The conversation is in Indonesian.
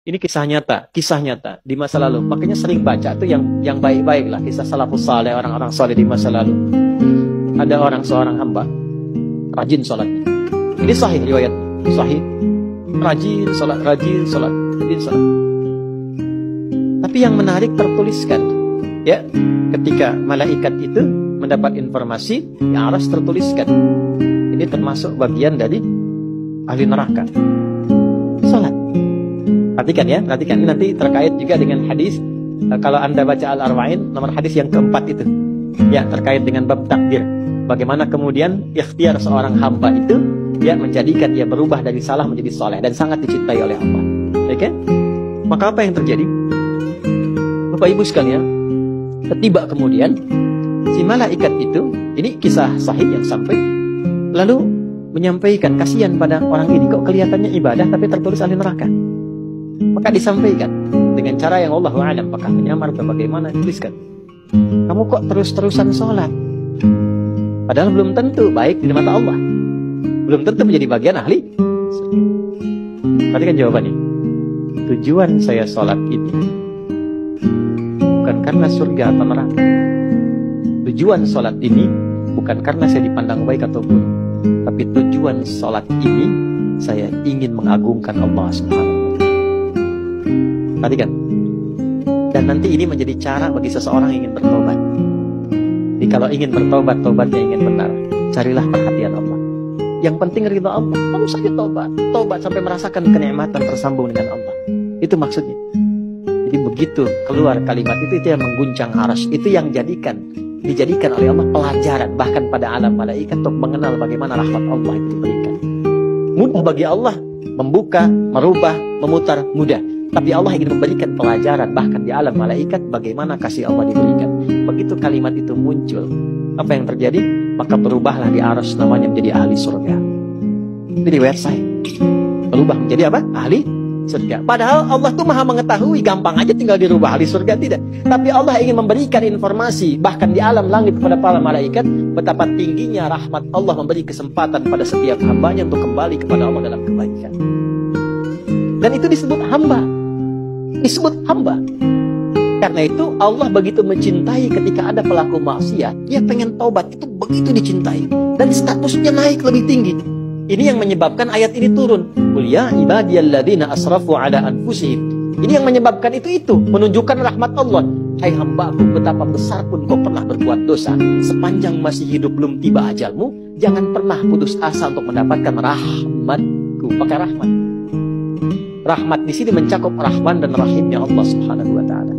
Ini kisah nyata di masa lalu. Makanya sering baca tuh yang baik-baik lah, kisah salafus saleh, orang-orang saleh di masa lalu. Ada seorang hamba rajin sholatnya. Ini sahih riwayat, sahih. Rajin sholat. Tapi yang menarik tertuliskan, ya, ketika malaikat itu mendapat informasi, yang harus tertuliskan. Ini termasuk bagian dari ahli neraka. Sholat. Perhatikan ya, perhatikan. Ini nanti terkait juga dengan hadis. Kalau Anda baca Al-Arba'in, nomor hadis yang keempat itu, ya, terkait dengan bab takdir. Bagaimana kemudian ikhtiar seorang hamba itu, ya, menjadikan dia berubah dari salah menjadi soleh dan sangat dicintai oleh Allah. Oke? Maka apa yang terjadi? Bapak Ibu sekalian, ketiba kemudian si malaikat itu, ini kisah sahih yang sampai, lalu menyampaikan kasihan pada orang ini, kok kelihatannya ibadah tapi tertulis ahli neraka. Maka disampaikan dengan cara yang Allahu a'lam, apakah menyamar atau bagaimana, tuliskan. Kamu kok terus-terusan sholat? Padahal belum tentu baik di mata Allah. Belum tentu menjadi bagian ahli. Perhatikan jawabannya. Tujuan saya sholat ini bukan karena surga atau neraka. Tujuan sholat ini bukan karena saya dipandang baik atau buruk, tapi tujuan sholat ini saya ingin mengagungkan Allah Subhanahu. Perhatikan. Dan nanti ini menjadi cara bagi seseorang yang ingin bertobat. Jadi kalau ingin bertobat, tobatnya ingin benar, carilah perhatian Allah. Yang penting ridha Allah. Kamu saja tobat sampai merasakan kenikmatan tersambung dengan Allah. Itu maksudnya. Jadi begitu keluar kalimat itu yang mengguncang arsy, itu yang dijadikan oleh Allah pelajaran bahkan pada alam malaikat untuk mengenal bagaimana rahmat Allah itu diberikan. Mudah bagi Allah membuka, merubah, memutar, mudah. Tapi Allah ingin memberikan pelajaran bahkan di alam malaikat bagaimana kasih Allah diberikan. Begitu kalimat itu muncul, apa yang terjadi? Maka berubahlah di arsy namanya menjadi ahli surga. Itu riwayat sahih. Berubah menjadi apa? Ahli surga. Padahal Allah tuh maha mengetahui, gampang aja tinggal dirubah ahli surga, tidak. Tapi Allah ingin memberikan informasi bahkan di alam langit kepada para malaikat betapa tingginya rahmat Allah memberi kesempatan pada setiap hambanya untuk kembali kepada Allah dalam kebaikan. Dan itu disebut hamba. Disebut hamba. Karena itu Allah begitu mencintai ketika ada pelaku maksiat, dia pengen taubat, itu begitu dicintai. Dan statusnya naik lebih tinggi. Ini yang menyebabkan ayat ini turun. Qul ya ibadiyalladzina asrafu ala anfusihim. Ini yang menyebabkan itu menunjukkan rahmat Allah. Hai hambaku, betapa besar pun kau pernah berbuat dosa, sepanjang masih hidup belum tiba ajalmu, jangan pernah putus asa untuk mendapatkan rahmatku. Pakai rahmat. Rahmat di sini mencakup Rahman dan Rahimnya Allah Subhanahu wa taala.